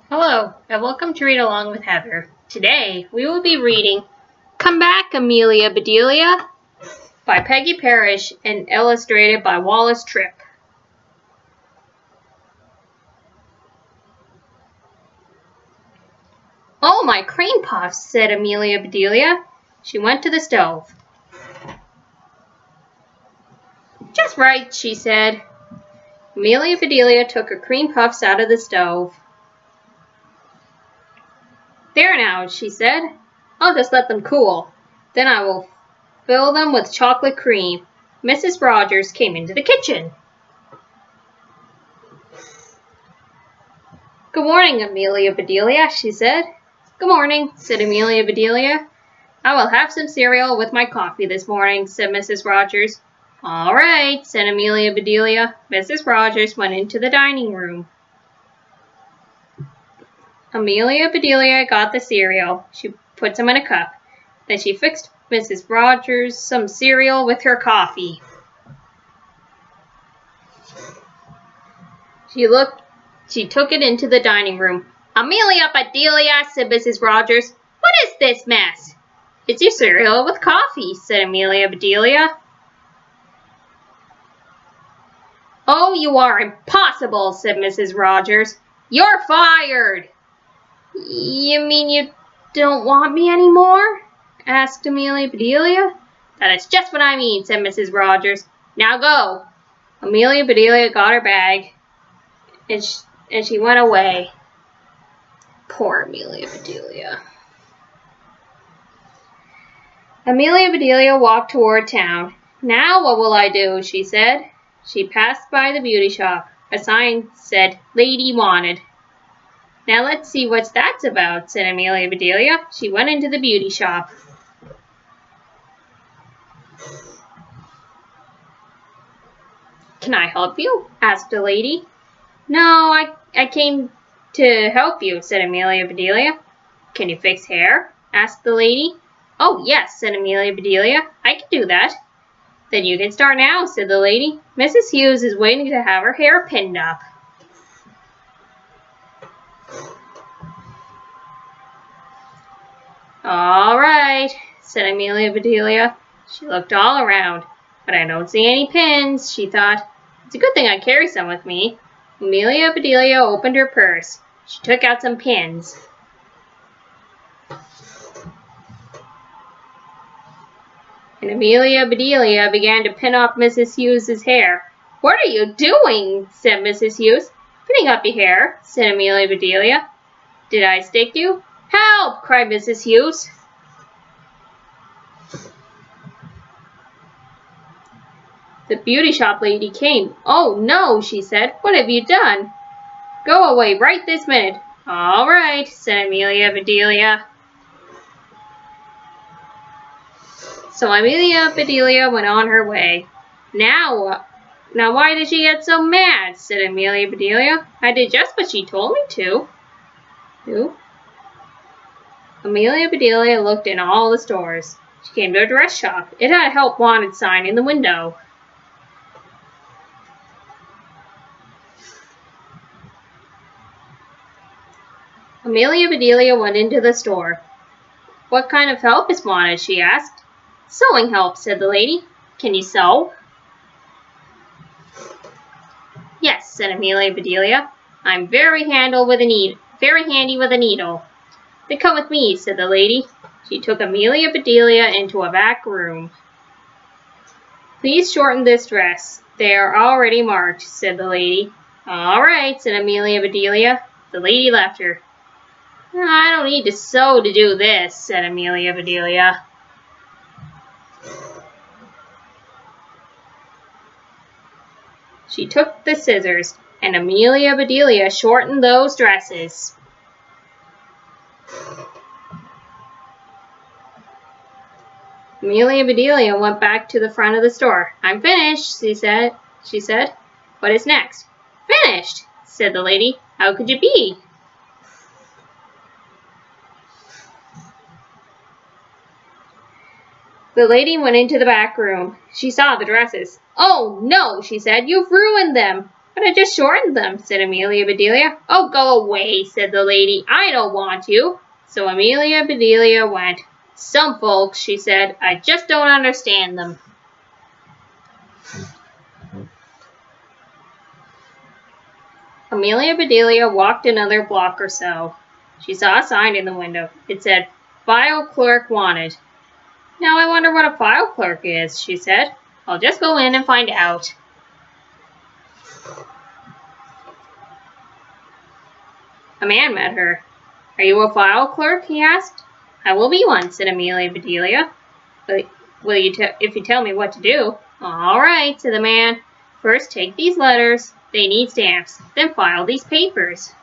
Hello, and welcome to Read Along with Heather. Today, we will be reading Come Back, Amelia, Bedelia by Peggy Parrish and illustrated by Wallace Tripp. Oh, my cream puffs, said Amelia Bedelia. She went to the stove. Just right, she said. Amelia Bedelia took her cream puffs out of the stove. There now, she said. I'll just let them cool. Then I will fill them with chocolate cream. Mrs. Rogers came into the kitchen. Good morning, Amelia Bedelia, she said. Good morning, said Amelia Bedelia. I will have some cereal with my coffee this morning, said Mrs. Rogers. All right, said Amelia Bedelia. Mrs. Rogers went into the dining room. Amelia Bedelia got the cereal. She put some in a cup. Then she fixed Mrs. Rogers some cereal with her coffee. She took it into the dining room. Amelia Bedelia, said Mrs. Rogers. What is this mess? It's your cereal with coffee, said Amelia Bedelia. Oh, you are impossible, said Mrs. Rogers. You're fired. You mean you don't want me anymore? Asked Amelia Bedelia. That is just what I mean, said Mrs. Rogers. Now go. Amelia Bedelia got her bag, and she went away. Poor Amelia Bedelia. Amelia Bedelia walked toward town. Now what will I do? She said. She passed by the beauty shop. A sign said, Lady Wanted. Now let's see what that's about, said Amelia Bedelia. She went into the beauty shop. Can I help you? Asked a lady. No, I came to help you, said Amelia Bedelia. Can you fix hair? Asked the lady. Oh, yes, said Amelia Bedelia. I can do that. Then you can start now, said the lady. Mrs. Hughes is waiting to have her hair pinned up. All right, said Amelia Bedelia. She looked all around, but I don't see any pins, she thought. It's a good thing I carry some with me. Amelia Bedelia opened her purse. She took out some pins. And Amelia Bedelia began to pin up Mrs. Hughes's hair. What are you doing? Said Mrs. Hughes. Pinning up your hair, said Amelia Bedelia. Did I stick you? Help! Cried Mrs. Hughes. The beauty shop lady came. Oh, no, she said. What have you done? Go away right this minute. All right, said Amelia Bedelia. So Amelia Bedelia went on her way. Now why did she get so mad? Said Amelia Bedelia. I did just what she told me to. Who? Amelia Bedelia looked in all the stores. She came to a dress shop. It had a help wanted sign in the window. Amelia Bedelia went into the store. What kind of help is wanted? She asked. Sewing help, said the lady. Can you sew? Yes, said Amelia Bedelia. I'm very handy with a needle. Then come with me, said the lady. She took Amelia Bedelia into a back room. Please shorten this dress. They are already marked, said the lady. All right, said Amelia Bedelia. The lady left her. I don't need to sew to do this, said Amelia Bedelia. She took the scissors, and Amelia Bedelia shortened those dresses. Amelia Bedelia went back to the front of the store. I'm finished, she said. What is next? Finished, said the lady. How could you be? The lady went into the back room. She saw the dresses. Oh, no, she said. You've ruined them. But I just shortened them, said Amelia Bedelia. Oh, go away, said the lady. I don't want you. So Amelia Bedelia went. Some folks, she said, I just don't understand them. Amelia Bedelia walked another block or so. She saw a sign in the window. It said, File Clerk Wanted. Now I wonder what a file clerk is, she said. I'll just go in and find out. A man met her. Are you a file clerk? He asked. I will be one, said Amelia Bedelia. Will you if you tell me what to do? All right, said the man. First take these letters. They need stamps. Then file these papers.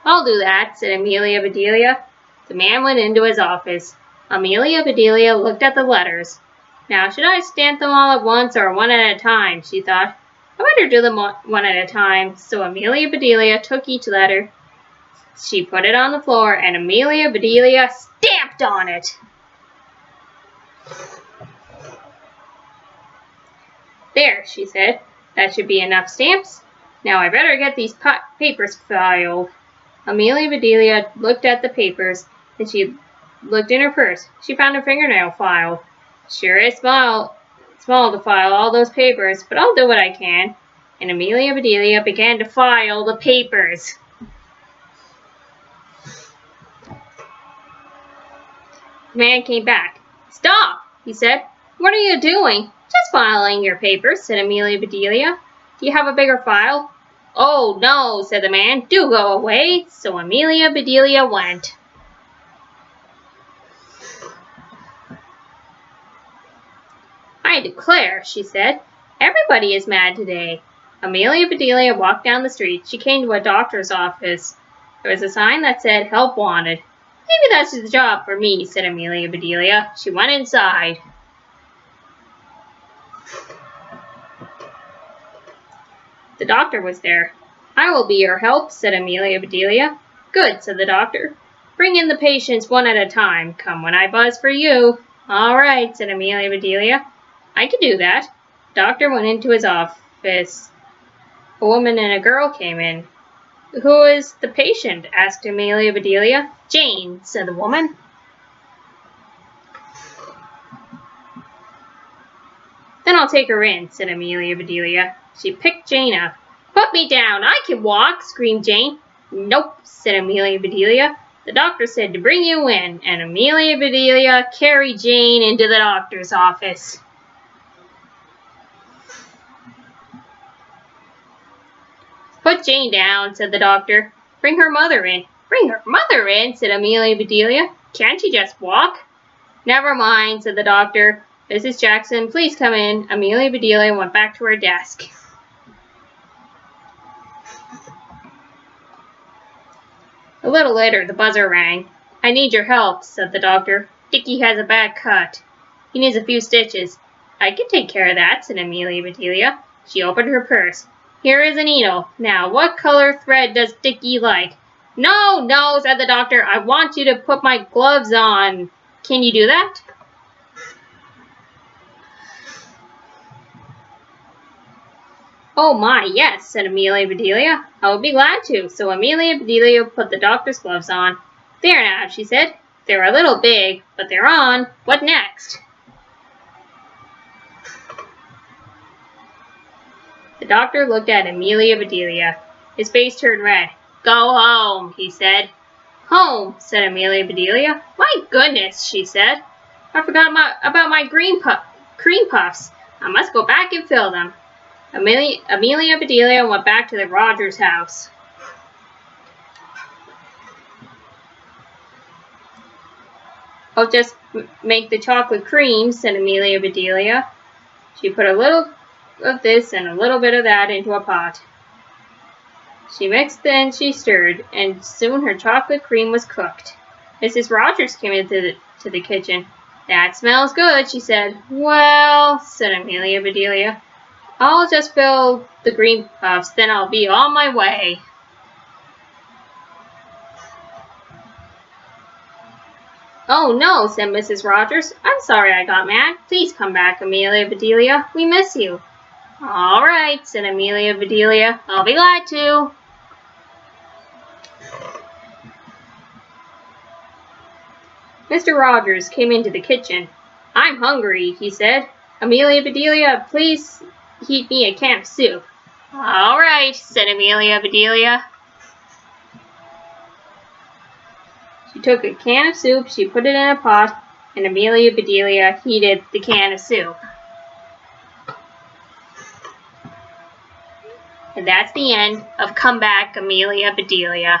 I'll do that, said Amelia Bedelia. The man went into his office. Amelia Bedelia looked at the letters. Now, should I stamp them all at once or one at a time, she thought. I better do them one at a time. So Amelia Bedelia took each letter. She put it on the floor, and Amelia Bedelia stamped on it. There, she said. That should be enough stamps. Now I better get these papers filed. Amelia Bedelia looked at the papers, and she looked in her purse. She found a fingernail file. Sure is small to file all those papers, but I'll do what I can. And Amelia Bedelia began to file the papers. The man came back. Stop, he said. What are you doing? Just filing your papers, said Amelia Bedelia. Do you have a bigger file? Oh, no, said the man. Do go away. So Amelia Bedelia went. I declare, she said, everybody is mad today. Amelia Bedelia walked down the street. She came to a doctor's office. There was a sign that said, Help Wanted. Maybe that's the job for me, said Amelia Bedelia. She went inside. The doctor was there. I will be your help, said Amelia Bedelia. Good, said the doctor. Bring in the patients one at a time. Come when I buzz for you. All right, said Amelia Bedelia. I can do that. The doctor went into his office. A woman and a girl came in. Who is the patient? Asked Amelia Bedelia. Jane, said the woman. Then I'll take her in, said Amelia Bedelia. She picked Jane up. Put me down, I can walk, screamed Jane. Nope, said Amelia Bedelia. The doctor said to bring you in, and Amelia Bedelia carried Jane into the doctor's office. Put Jane down, said the doctor. Bring her mother in. Bring her mother in, said Amelia Bedelia. Can't she just walk? Never mind, said the doctor. Mrs. Jackson, please come in. Amelia Bedelia went back to her desk. A little later, the buzzer rang. I need your help, said the doctor. Dickie has a bad cut. He needs a few stitches. I can take care of that, said Amelia Bedelia. She opened her purse. Here is a needle. Now, what color thread does Dickie like? No, no, said the doctor. I want you to put my gloves on. Can you do that? Oh my, yes, said Amelia Bedelia. I would be glad to. So Amelia Bedelia put the doctor's gloves on. There now, she said. They're a little big, but they're on. What next? The doctor looked at Amelia Bedelia. His face turned red. Go home, he said. Home, said Amelia Bedelia. My goodness, she said. I forgot about my cream puffs. I must go back and fill them. Amelia Bedelia went back to the Rogers house. I'll just make the chocolate cream, said Amelia Bedelia. She put a little of this and a little bit of that into a pot. She mixed and she stirred, and soon her chocolate cream was cooked. Mrs. Rogers came into the kitchen. That smells good, she said. Well, said Amelia Bedelia. I'll just fill the green puffs, then I'll be on my way. Oh no, said Mrs. Rogers. I'm sorry I got mad. Please come back, Amelia Bedelia. We miss you. All right, said Amelia Bedelia. I'll be glad to. Mr. Rogers came into the kitchen. I'm hungry, he said. Amelia Bedelia, please heat me a can of soup. All right, said Amelia Bedelia. She took a can of soup, she put it in a pot, and Amelia Bedelia heated the can of soup. And that's the end of Come Back, Amelia Bedelia.